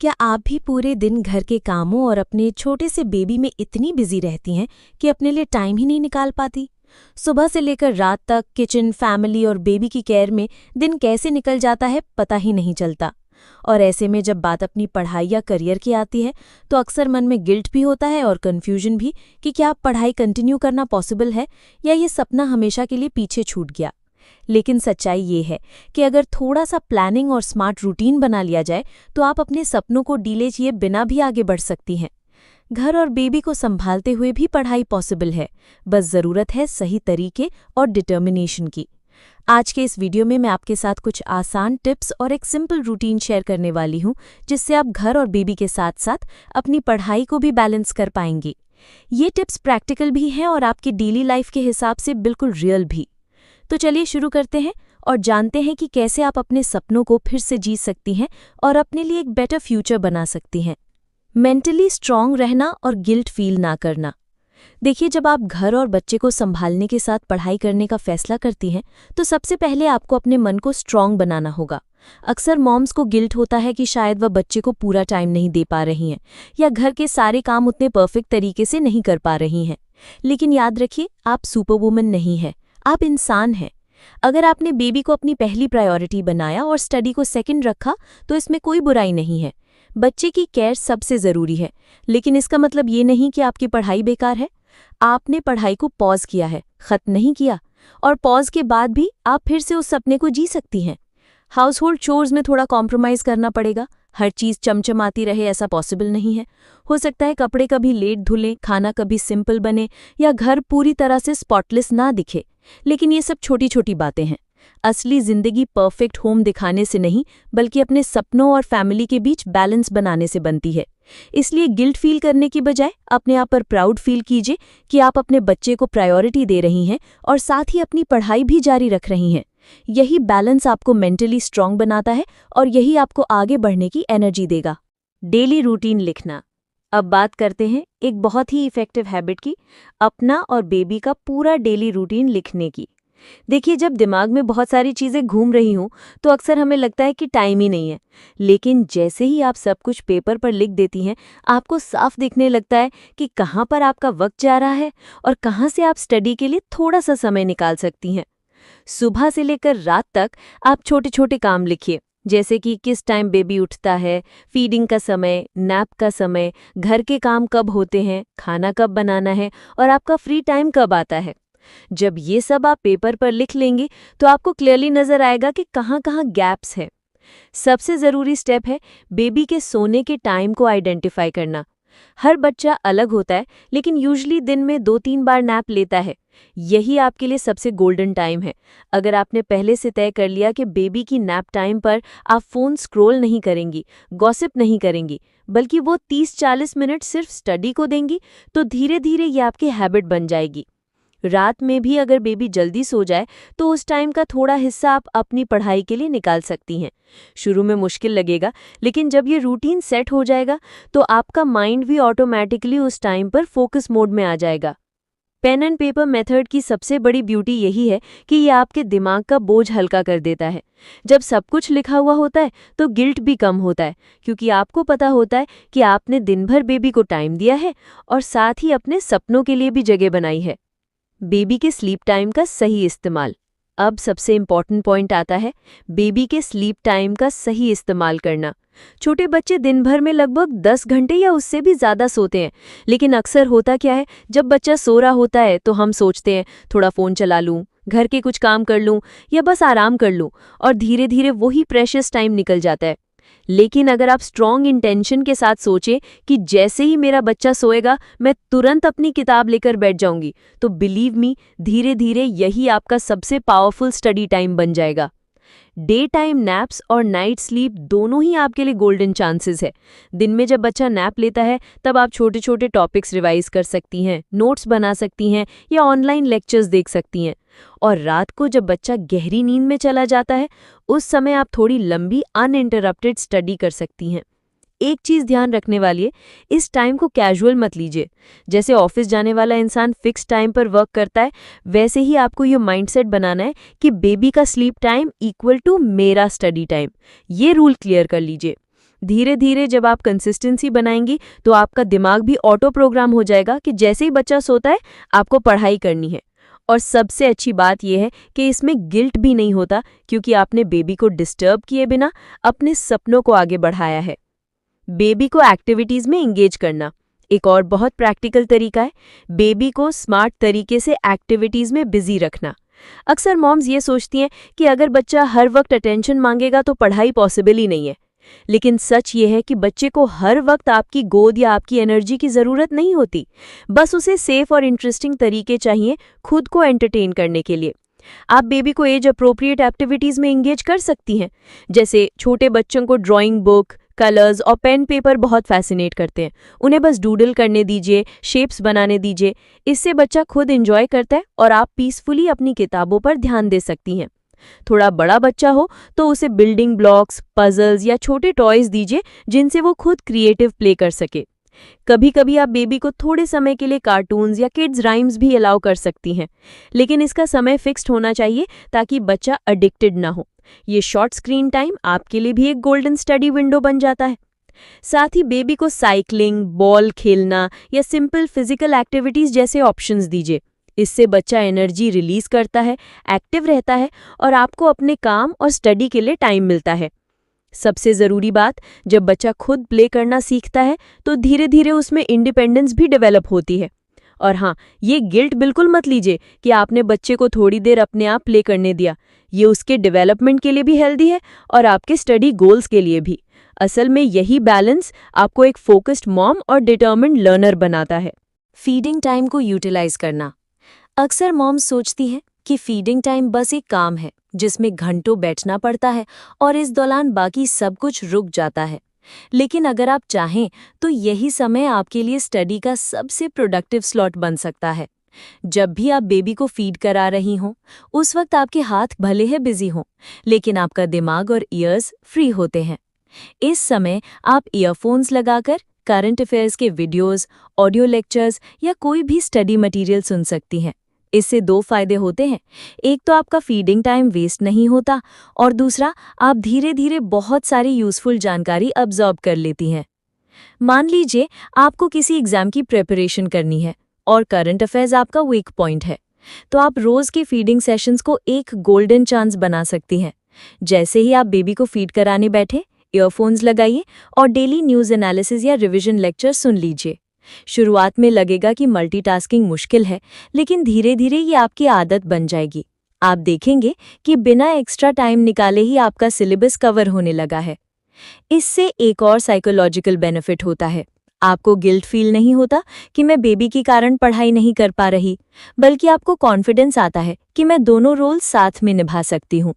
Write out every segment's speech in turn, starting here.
क्या आप भी पूरे दिन घर के कामों और अपने छोटे से बेबी में इतनी बिजी रहती हैं कि अपने लिए टाइम ही नहीं निकाल पाती? सुबह से लेकर रात तक किचन, फैमिली और बेबी की केयर में दिन कैसे निकल जाता है पता ही नहीं चलता। और ऐसे में जब बात अपनी पढ़ाई या करियर की आती है तो अक्सर मन में गिल्ट भी होता है और कन्फ्यूजन भी कि क्या अब पढ़ाई कंटिन्यू करना पॉसिबल है या ये सपना हमेशा के लिए पीछे छूट गया। लेकिन सच्चाई ये है कि अगर थोड़ा सा प्लानिंग और स्मार्ट रूटीन बना लिया जाए तो आप अपने सपनों को डीले किए बिना भी आगे बढ़ सकती हैं। घर और बेबी को संभालते हुए भी पढ़ाई पॉसिबल है, बस ज़रूरत है सही तरीके और डिटर्मिनेशन की। आज के इस वीडियो में मैं आपके साथ कुछ आसान टिप्स और एक सिंपल रूटीन शेयर करने वाली हूँ जिससे आप घर और बेबी के साथ साथ अपनी पढ़ाई को भी बैलेंस कर पाएंगी। ये टिप्स प्रैक्टिकल भी हैं और आपकी डेली लाइफ के हिसाब से बिल्कुल रियल भी। तो चलिए शुरू करते हैं और जानते हैं कि कैसे आप अपने सपनों को फिर से जी सकती हैं और अपने लिए एक बेटर फ्यूचर बना सकती हैं। मेंटली स्ट्रांग रहना और गिल्ट फील ना करना। देखिए, जब आप घर और बच्चे को संभालने के साथ पढ़ाई करने का फैसला करती हैं तो सबसे पहले आपको अपने मन को स्ट्रांग बनाना होगा। अक्सर मॉम्स को गिल्ट होता है कि शायद वह बच्चे को पूरा टाइम नहीं दे पा रही हैं या घर के सारे काम उतने परफेक्ट तरीके से नहीं कर पा रही हैं। लेकिन याद रखिए, आप सुपरवुमन नहीं हैं, आप इंसान हैं। अगर आपने बेबी को अपनी पहली प्रायोरिटी बनाया और स्टडी को सेकंड रखा तो इसमें कोई बुराई नहीं है। बच्चे की केयर सबसे ज़रूरी है, लेकिन इसका मतलब ये नहीं कि आपकी पढ़ाई बेकार है। आपने पढ़ाई को पॉज किया है, खत्म नहीं किया, और पॉज के बाद भी आप फिर से उस सपने को जी सकती हैं। हाउस होल्ड चोर्स में थोड़ा कॉम्प्रोमाइज़ करना पड़ेगा, हर चीज़ चमचमाती रहे ऐसा पॉसिबल नहीं है। हो सकता है कपड़े कभी लेट धुलें, खाना कभी सिंपल बने या घर पूरी तरह से स्पॉटलेस ना दिखे, लेकिन ये सब छोटी छोटी बातें हैं। असली जिंदगी परफेक्ट होम दिखाने से नहीं बल्कि अपने सपनों और फैमिली के बीच बैलेंस बनाने से बनती है। इसलिए गिल्ट फील करने की बजाय अपने आप पर प्राउड फील कीजिए कि आप अपने बच्चे को प्रायोरिटी दे रही हैं और साथ ही अपनी पढ़ाई भी जारी रख रही हैं। यही बैलेंस आपको मेंटली स्ट्रांग बनाता है और यही आपको आगे बढ़ने की एनर्जी देगा। डेली रूटीन लिखना। अब बात करते हैं एक बहुत ही इफेक्टिव हैबिट की, अपना और बेबी का पूरा डेली रूटीन लिखने की। देखिए, जब दिमाग में बहुत सारी चीज़ें घूम रही हों तो अक्सर हमें लगता है कि टाइम ही नहीं है, लेकिन जैसे ही आप सब कुछ पेपर पर लिख देती हैं आपको साफ दिखने लगता है कि कहाँ पर आपका वक्त जा रहा है और कहाँ से आप स्टडी के लिए थोड़ा सा समय निकाल सकती हैं। सुबह से लेकर रात तक आप छोटे छोटे काम लिखिए, जैसे कि किस टाइम बेबी उठता है, फीडिंग का समय, नैप का समय, घर के काम कब होते हैं, खाना कब बनाना है और आपका फ्री टाइम कब आता है। जब ये सब आप पेपर पर लिख लेंगे तो आपको क्लियरली नजर आएगा कि कहाँ कहाँ गैप्स है। सबसे ज़रूरी स्टेप है बेबी के सोने के टाइम को आइडेंटिफाई करना। हर बच्चा अलग होता है, लेकिन यूजुअली दिन में 2-3 बार नैप लेता है। यही आपके लिए सबसे गोल्डन टाइम है। अगर आपने पहले से तय कर लिया कि बेबी की नैप टाइम पर आप फ़ोन स्क्रॉल नहीं करेंगी, गॉसिप नहीं करेंगी, बल्कि वो 30-40 मिनट सिर्फ स्टडी को देंगी, तो धीरे धीरे ये आपकी हैबिट बन जाएगी। रात में भी अगर बेबी जल्दी सो जाए तो उस टाइम का थोड़ा हिस्सा आप अपनी पढ़ाई के लिए निकाल सकती हैं। शुरू में मुश्किल लगेगा, लेकिन जब ये रूटीन सेट हो जाएगा तो आपका माइंड भी ऑटोमेटिकली उस टाइम पर फोकस मोड में आ जाएगा। पेन एंड पेपर मेथड की सबसे बड़ी ब्यूटी यही है कि ये आपके दिमाग का बोझ हल्का कर देता है। जब सब कुछ लिखा हुआ होता है तो गिल्ट भी कम होता है, क्योंकि आपको पता होता है कि आपने दिन भर बेबी को टाइम दिया है और साथ ही अपने सपनों के लिए भी जगह बनाई है। बेबी के स्लीप टाइम का सही इस्तेमाल। अब सबसे इम्पॉर्टेंट पॉइंट आता है बेबी के स्लीप टाइम का सही इस्तेमाल करना। छोटे बच्चे दिन भर में लगभग 10 घंटे या उससे भी ज़्यादा सोते हैं, लेकिन अक्सर होता क्या है, जब बच्चा सो रहा होता है तो हम सोचते हैं थोड़ा फ़ोन चला लूँ, घर के कुछ काम कर लूँ या बस आराम कर लूँ, और धीरे धीरे वही प्रेशियस टाइम निकल जाता है। लेकिन अगर आप स्ट्रॉन्ग इंटेंशन के साथ सोचें कि जैसे ही मेरा बच्चा सोएगा मैं तुरंत अपनी किताब लेकर बैठ जाऊंगी, तो बिलीव मी, धीरे धीरे यही आपका सबसे पावरफुल स्टडी टाइम बन जाएगा। डे टाइम नैप्स और नाइट स्लीप दोनों ही आपके लिए गोल्डन चांसेस है। दिन में जब बच्चा नैप लेता है तब आप छोटे छोटे टॉपिक्स रिवाइज कर सकती हैं, नोट्स बना सकती हैं या ऑनलाइन लेक्चर्स देख सकती हैं। और रात को जब बच्चा गहरी नींद में चला जाता है उस समय आप थोड़ी लंबी अनइंटरप्टेड स्टडी कर सकती हैं। एक चीज़ ध्यान रखने वाली है, इस टाइम को कैजुअल मत लीजिए। जैसे ऑफिस जाने वाला इंसान फिक्स टाइम पर वर्क करता है, वैसे ही आपको ये माइंडसेट बनाना है कि बेबी का स्लीप टाइम इक्वल टू मेरा स्टडी टाइम। ये रूल क्लियर कर लीजिए। धीरे धीरे जब आप कंसिस्टेंसी बनाएंगी तो आपका दिमाग भी ऑटो प्रोग्राम हो जाएगा कि जैसे ही बच्चा सोता है आपको पढ़ाई करनी है। और सबसे अच्छी बात यह है कि इसमें गिल्ट भी नहीं होता, क्योंकि आपने बेबी को डिस्टर्ब किए बिना अपने सपनों को आगे बढ़ाया है। बेबी को एक्टिविटीज़ में इंगेज करना एक और बहुत प्रैक्टिकल तरीका है। बेबी को स्मार्ट तरीके से एक्टिविटीज़ में बिजी रखना। अक्सर मॉम्स ये सोचती हैं कि अगर बच्चा हर वक्त अटेंशन मांगेगा तो पढ़ाई पॉसिबल ही नहीं है। लेकिन सच ये है कि बच्चे को हर वक्त आपकी गोद या आपकी एनर्जी की ज़रूरत नहीं होती। बस उसे सेफ और इंटरेस्टिंग तरीके चाहिए खुद को एंटरटेन करने के लिए। आप बेबी को एज अप्रोप्रिएट एक्टिविटीज़ में इंगेज कर सकती हैं। जैसे छोटे बच्चों को ड्राइंग बुक, कलर्स और पेन पेपर बहुत फैसिनेट करते हैं। उन्हें बस डूडल करने दीजिए, शेप्स बनाने दीजिए। इससे बच्चा खुद एंजॉय करता है और आप पीसफुली अपनी किताबों पर ध्यान दे सकती हैं। थोड़ा बड़ा बच्चा हो तो उसे बिल्डिंग ब्लॉक्स, पजल्स या छोटे टॉयज दीजिए जिनसे वो खुद क्रिएटिव प्ले कर सके। कभी कभी आप बेबी को थोड़े समय के लिए कार्टून्स या किड्स राइम्स भी अलाउ कर सकती हैं, लेकिन इसका समय फिक्स्ड होना चाहिए ताकि बच्चा एडिक्टेड ना हो। ये शॉर्ट स्क्रीन टाइम आपके लिए भी एक गोल्डन स्टडी विंडो बन जाता है। साथ ही बेबी को साइकिलिंग, बॉल खेलना या सिंपल फिजिकल एक्टिविटीज जैसे ऑप्शंस दीजिए। इससे बच्चा एनर्जी रिलीज करता है, एक्टिव रहता है और आपको अपने काम और स्टडी के लिए टाइम मिलता है। सबसे ज़रूरी बात, जब बच्चा खुद प्ले करना सीखता है तो धीरे धीरे उसमें इंडिपेंडेंस भी डेवलप होती है। और हाँ, ये गिल्ट बिल्कुल मत लीजिए कि आपने बच्चे को थोड़ी देर अपने आप प्ले करने दिया। ये उसके डेवलपमेंट के लिए भी हेल्दी है और आपके स्टडी गोल्स के लिए भी। असल में यही बैलेंस आपको एक फोकस्ड मॉम और डिटर्मिन्ड लर्नर बनाता है। फीडिंग टाइम को यूटिलाइज करना। अक्सर मॉम्स सोचती हैं कि फीडिंग टाइम बस एक काम है जिसमें घंटों बैठना पड़ता है और इस दौरान बाकी सब कुछ रुक जाता है। लेकिन अगर आप चाहें तो यही समय आपके लिए स्टडी का सबसे प्रोडक्टिव स्लॉट बन सकता है। जब भी आप बेबी को फीड करा रही हों, उस वक्त आपके हाथ भले ही बिजी हों, लेकिन आपका दिमाग और ईयर्स फ्री होते हैं। इस समय आप ईयरफोन्स लगाकर करंट अफेयर्स के वीडियोस, ऑडियो लेक्चर्स या कोई भी स्टडी मटेरियल सुन सकती हैं। इससे दो फायदे होते हैं। एक तो आपका फीडिंग टाइम वेस्ट नहीं होता और दूसरा, आप धीरे धीरे बहुत सारी यूजफुल जानकारी अब्जॉर्ब कर लेती हैं। मान लीजिए आपको किसी एग्जाम की प्रिपरेशन करनी है और करंट अफेयर्स आपका वीक पॉइंट है, तो आप रोज के फीडिंग सेशंस को एक गोल्डन चांस बना सकती हैं। जैसे ही आप बेबी को फीड कराने बैठे, ईयरफोन्स लगाइए और डेली न्यूज़ एनालिसिस या रिवीजन लेक्चर सुन लीजिए। शुरुआत में लगेगा कि मल्टीटास्किंग मुश्किल है, लेकिन धीरे धीरे ये आपकी आदत बन जाएगी। आप देखेंगे कि बिना एक्स्ट्रा टाइम निकाले ही आपका सिलेबस कवर होने लगा है। इससे एक और साइकोलॉजिकल बेनिफिट होता है। आपको गिल्ट फील नहीं होता कि मैं बेबी के कारण पढ़ाई नहीं कर पा रही, बल्कि आपको कॉन्फिडेंस आता है कि मैं दोनों रोल साथ में निभा सकती हूँ।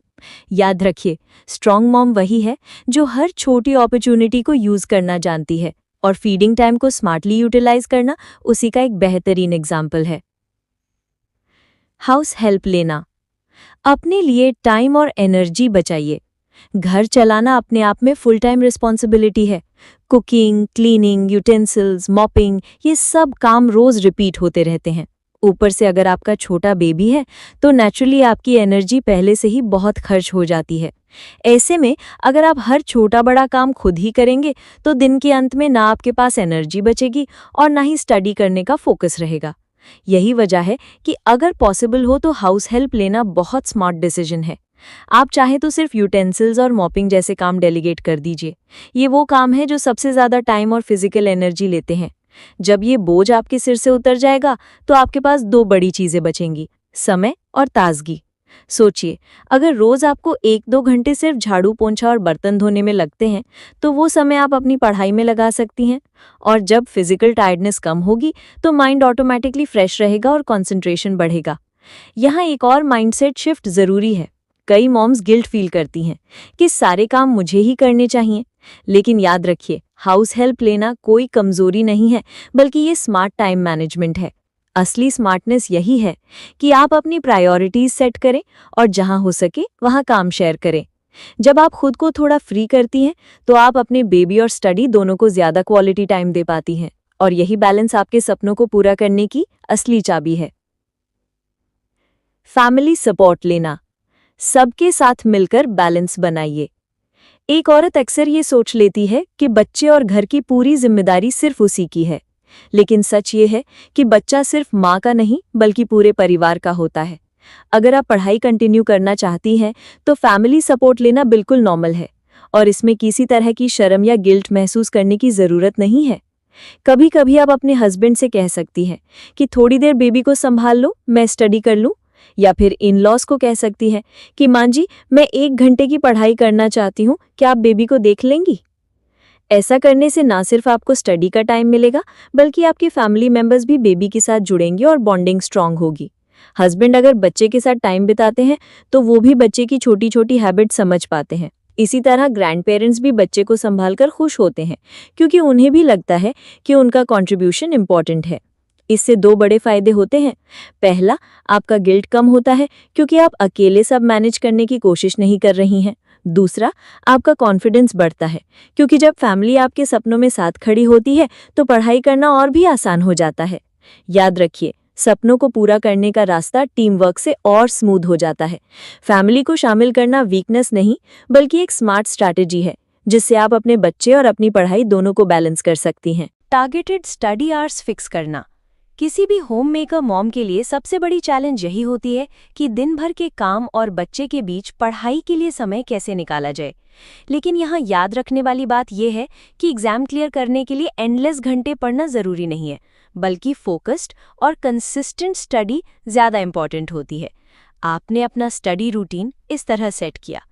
याद रखिए, स्ट्रॉन्ग मॉम वही है जो हर छोटी अपॉर्चुनिटी को यूज करना जानती है, और फीडिंग टाइम को स्मार्टली यूटिलाइज करना उसी का एक बेहतरीन एग्जाम्पल है। हाउस हेल्प लेना। अपने लिए टाइम और एनर्जी बचाइए। घर चलाना अपने आप में फुल टाइम रिस्पॉन्सिबिलिटी है। कुकिंग, क्लीनिंग, यूटेंसिल्स, मॉपिंग, ये सब काम रोज रिपीट होते रहते हैं। ऊपर से अगर आपका छोटा बेबी है तो नेचुरली आपकी एनर्जी पहले से ही बहुत खर्च हो जाती है। ऐसे में अगर आप हर छोटा बड़ा काम खुद ही करेंगे तो दिन के अंत में ना आपके पास एनर्जी बचेगी और ना ही स्टडी करने का फोकस रहेगा। यही वजह है कि अगर पॉसिबल हो तो हाउस हेल्प लेना बहुत स्मार्ट डिसीजन है। आप चाहें तो सिर्फ यूटेंसिल्स और मॉपिंग जैसे काम डेलीगेट कर दीजिए। ये वो काम है जो सबसे ज़्यादा टाइम और फिजिकल एनर्जी लेते हैं। जब ये बोझ आपके सिर से उतर जाएगा तो आपके पास दो बड़ी चीज़ें बचेंगी, समय और ताजगी। सोचिए, अगर रोज आपको 1-2 घंटे सिर्फ झाड़ू पोंछा और बर्तन धोने में लगते हैं तो वो समय आप अपनी पढ़ाई में लगा सकती हैं। और जब फिजिकल टायर्डनेस कम होगी तो माइंड ऑटोमेटिकली फ्रेश रहेगा और कंसंट्रेशन बढ़ेगा। यहाँ एक और माइंडसेट शिफ्ट ज़रूरी है। कई मॉम्स गिल्ट फील करती हैं कि सारे काम मुझे ही करने चाहिए, लेकिन याद रखिए, हाउस हेल्प लेना कोई कमजोरी नहीं है, बल्कि ये स्मार्ट टाइम मैनेजमेंट है। असली स्मार्टनेस यही है कि आप अपनी प्रायोरिटीज सेट करें और जहां हो सके वहां काम शेयर करें। जब आप खुद को थोड़ा फ्री करती हैं तो आप अपने बेबी और स्टडी दोनों को ज्यादा क्वालिटी टाइम दे पाती हैं, और यही बैलेंस आपके सपनों को पूरा करने की असली चाबी है। फैमिली सपोर्ट लेना। सबके साथ मिलकर बैलेंस बनाइए। एक औरत अक्सर ये सोच लेती है कि बच्चे और घर की पूरी जिम्मेदारी सिर्फ उसी की है, लेकिन सच ये है कि बच्चा सिर्फ माँ का नहीं बल्कि पूरे परिवार का होता है। अगर आप पढ़ाई कंटिन्यू करना चाहती हैं तो फैमिली सपोर्ट लेना बिल्कुल नॉर्मल है और इसमें किसी तरह की शर्म या गिल्ट महसूस करने की ज़रूरत नहीं है। कभी कभी आप अपने हस्बैंड से कह सकती हैं कि थोड़ी देर बेबी को संभाल लो, मैं स्टडी कर लूँ। या फिर इन लॉज को कह सकती हैं कि माँ जी, मैं 1 घंटे की पढ़ाई करना चाहती हूँ, क्या आप बेबी को देख लेंगी? ऐसा करने से ना सिर्फ आपको स्टडी का टाइम मिलेगा बल्कि आपकी फैमिली मेंबर्स भी बेबी के साथ जुड़ेंगे और बॉन्डिंग स्ट्रांग होगी। हस्बैंड अगर बच्चे के साथ टाइम बिताते हैं तो वो भी बच्चे की छोटी छोटी हैबिट समझ पाते हैं। इसी तरह ग्रैंड पेरेंट्स भी बच्चे को संभालकर खुश होते हैं क्योंकि उन्हें भी लगता है कि उनका कंट्रीब्यूशन इम्पॉर्टेंट है। इससे 2 बड़े फायदे होते हैं। पहला, आपका गिल्ट कम होता है क्योंकि आप अकेले सब मैनेज करने की कोशिश नहीं कर रही हैं। दूसरा, आपका कॉन्फिडेंस बढ़ता है क्योंकि जब फैमिली आपके सपनों में साथ खड़ी होती है तो पढ़ाई करना और भी आसान हो जाता है। याद रखिए, सपनों को पूरा करने का रास्ता टीम वर्क से और स्मूथ हो जाता है। फैमिली को शामिल करना वीकनेस नहीं बल्कि एक स्मार्ट स्ट्रैटेजी है जिससे आप अपने बच्चे और अपनी पढ़ाई दोनों को बैलेंस कर सकती हैं। टारगेटेड स्टडी आवर्स फिक्स करना। किसी भी होम मेकर मॉम के लिए सबसे बड़ी चैलेंज यही होती है कि दिन भर के काम और बच्चे के बीच पढ़ाई के लिए समय कैसे निकाला जाए। लेकिन यहाँ याद रखने वाली बात यह है कि एग्जाम क्लियर करने के लिए एंडलेस घंटे पढ़ना ज़रूरी नहीं है, बल्कि फोकस्ड और कंसिस्टेंट स्टडी ज़्यादा इंपॉर्टेंट होती है। आपने अपना स्टडी रूटीन इस तरह सेट किया।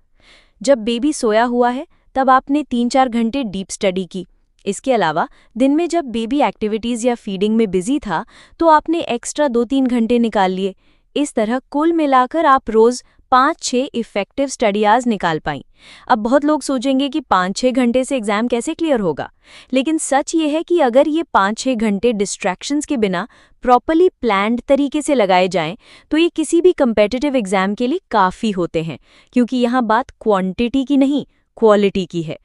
जब बेबी सोया हुआ है तब आपने 3-4 घंटे डीप स्टडी की। इसके अलावा दिन में जब बेबी एक्टिविटीज़ या फीडिंग में बिजी था तो आपने एक्स्ट्रा 2-3 घंटे निकाल लिए। इस तरह कुल मिलाकर आप रोज़ 5-6 इफ़ेक्टिव स्टडी आवर्स निकाल पाईं। अब बहुत लोग सोचेंगे कि 5-6 घंटे से एग्ज़ाम कैसे क्लियर होगा, लेकिन सच ये है कि अगर ये 5-6 घंटे डिस्ट्रैक्शंस के बिना प्रॉपरली प्लान्ड तरीके से लगाए जाएं तो ये किसी भी कम्पिटिटिव एग्ज़ाम के लिए काफ़ी होते हैं, क्योंकि यहाँ बात क्वांटिटी की नहीं, क्वालिटी की है।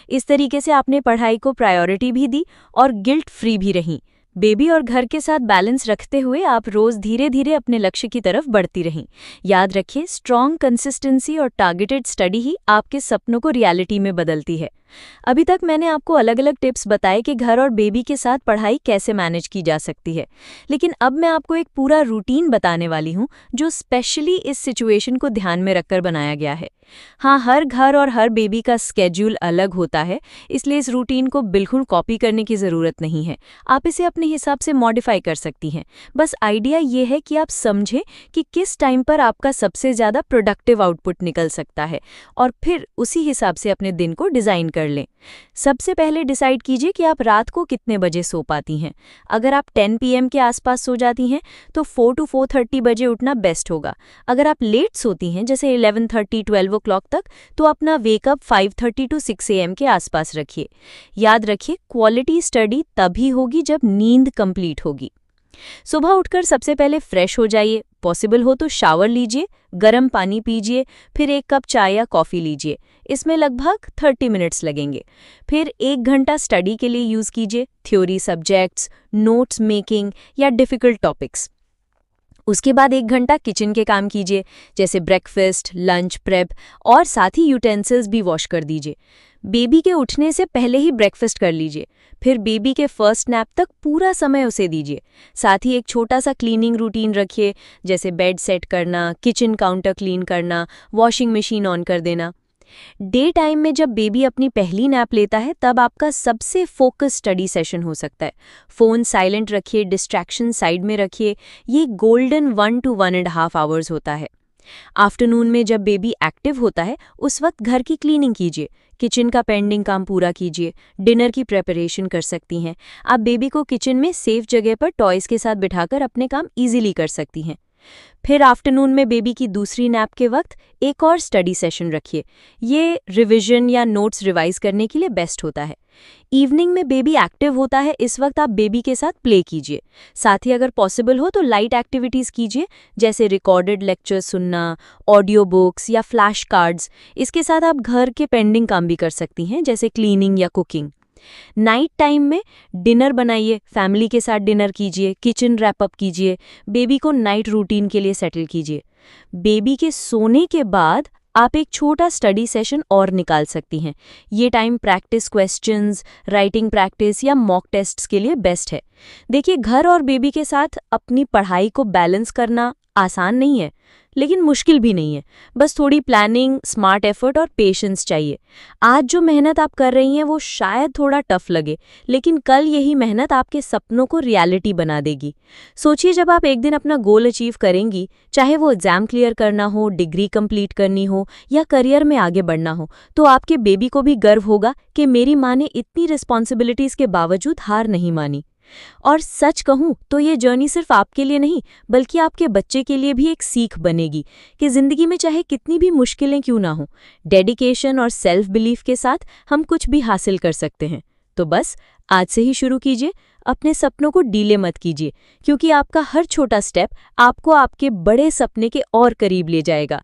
इस तरीके से आपने पढ़ाई को प्रायोरिटी भी दी और गिल्ट फ्री भी रहीं। बेबी और घर के साथ बैलेंस रखते हुए आप रोज़ धीरे धीरे अपने लक्ष्य की तरफ बढ़ती रहीं। याद रखिए, स्ट्रॉन्ग कंसिस्टेंसी और टारगेटेड स्टडी ही आपके सपनों को रियलिटी में बदलती है। अभी तक मैंने आपको अलग अलग टिप्स बताए कि घर और बेबी के साथ पढ़ाई कैसे मैनेज की जा सकती है, लेकिन अब मैं आपको एक पूरा रूटीन बताने वाली हूँ जो स्पेशली इस सिचुएशन को ध्यान में रखकर बनाया गया है। हाँ, हर घर और हर बेबी का स्केड्यूल अलग होता है, इसलिए इस रूटीन को बिल्कुल कॉपी करने की ज़रूरत नहीं है। आप इसे अपने हिसाब से मॉडिफाई कर सकती हैं। बस आइडिया ये है कि आप समझें कि किस टाइम पर आपका सबसे ज़्यादा प्रोडक्टिव आउटपुट निकल सकता है और फिर उसी हिसाब से अपने दिन को डिज़ाइन कर लें। सबसे पहले डिसाइड कीजिए कि आप रात को कितने बजे सो पाती हैं। अगर आप 10 PM के आसपास सो जाती हैं तो 4 to 4:30 बजे उठना बेस्ट होगा। अगर आप लेट सोती हैं जैसे 11:30, 12 o'clock तक, तो अपना वेकअप 5:30 to 6 AM के आसपास रखिए। याद रखिए, क्वालिटी स्टडी तभी होगी जब नींद कंप्लीट होगी। सुबह उठकर सबसे पहले फ्रेश हो जाइए, पॉसिबल हो तो शावर लीजिए, गर्म पानी पीजिए, फिर 1 कप चाय या कॉफ़ी लीजिए। इसमें लगभग 30 मिनट्स लगेंगे। फिर 1 घंटा स्टडी के लिए यूज़ कीजिए, थ्योरी सब्जेक्ट्स, नोट्स मेकिंग या डिफ़िकल्ट टॉपिक्स। उसके बाद 1 घंटा किचन के काम कीजिए, जैसे ब्रेकफास्ट, लंच प्रेप, और साथ ही यूटेंसिल्स भी वॉश कर दीजिए। बेबी के उठने से पहले ही ब्रेकफास्ट कर लीजिए। फिर बेबी के फर्स्ट नैप तक पूरा समय उसे दीजिए। साथ ही एक छोटा सा क्लीनिंग रूटीन रखिए, जैसे बेड सेट करना, किचन काउंटर क्लीन करना, वॉशिंग मशीन ऑन कर देना। डे टाइम में जब बेबी अपनी पहली नैप लेता है तब आपका सबसे फोकस स्टडी सेशन हो सकता है। फ़ोन साइलेंट रखिए, डिस्ट्रैक्शन साइड में रखिए। ये गोल्डन 1 to 1.5 आवर्स होता है। आफ्टरनून में जब बेबी एक्टिव होता है उस वक्त घर की क्लीनिंग कीजिए, किचन का पेंडिंग काम पूरा कीजिए, डिनर की प्रिपरेशन कर सकती हैं। आप बेबी को किचन में सेफ जगह पर टॉयज़ के साथ बिठाकर अपने काम इजीली कर सकती हैं। फिर आफ्टरनून में बेबी की दूसरी नैप के वक्त एक और स्टडी सेशन रखिए। ये रिवीजन या नोट्स रिवाइज करने के लिए बेस्ट होता है। इवनिंग में बेबी एक्टिव होता है, इस वक्त आप बेबी के साथ प्ले कीजिए। साथ ही अगर पॉसिबल हो तो लाइट एक्टिविटीज़ कीजिए, जैसे रिकॉर्डेड लेक्चर सुनना, ऑडियो बुक्स या फ्लैश कार्ड्स। इसके साथ आप घर के पेंडिंग काम भी कर सकती हैं, जैसे क्लीनिंग या कुकिंग। नाइट टाइम में डिनर बनाइए, फैमिली के साथ डिनर कीजिए, किचन रैप अप कीजिए, बेबी को नाइट रूटीन के लिए सेटल कीजिए। बेबी के सोने के बाद आप एक छोटा स्टडी सेशन और निकाल सकती हैं। ये time practice questions, writing practice या मॉक टेस्ट्स के लिए बेस्ट है। देखिए, घर और बेबी के साथ अपनी पढ़ाई को बैलेंस करना आसान नहीं है, लेकिन मुश्किल भी नहीं है। बस थोड़ी प्लानिंग, स्मार्ट एफर्ट और पेशेंस चाहिए। आज जो मेहनत आप कर रही हैं वो शायद थोड़ा टफ लगे, लेकिन कल यही मेहनत आपके सपनों को रियलिटी बना देगी। सोचिए, जब आप एक दिन अपना गोल अचीव करेंगी, चाहे वो एग्जाम क्लियर करना हो, डिग्री कंप्लीट करनी हो या करियर में आगे बढ़ना हो, तो आपके बेबी को भी गर्व होगा कि मेरी माँ ने इतनी रिस्पॉन्सिबिलिटीज के बावजूद हार नहीं मानी। और सच कहूं तो ये जर्नी सिर्फ आपके लिए नहीं, बल्कि आपके बच्चे के लिए भी एक सीख बनेगी कि जिंदगी में चाहे कितनी भी मुश्किलें क्यों ना हो, डेडिकेशन और सेल्फ बिलीफ के साथ हम कुछ भी हासिल कर सकते हैं। तो बस आज से ही शुरू कीजिए, अपने सपनों को डीले मत कीजिए, क्योंकि आपका हर छोटा स्टेप आपको आपके बड़े सपने के और करीब ले जाएगा।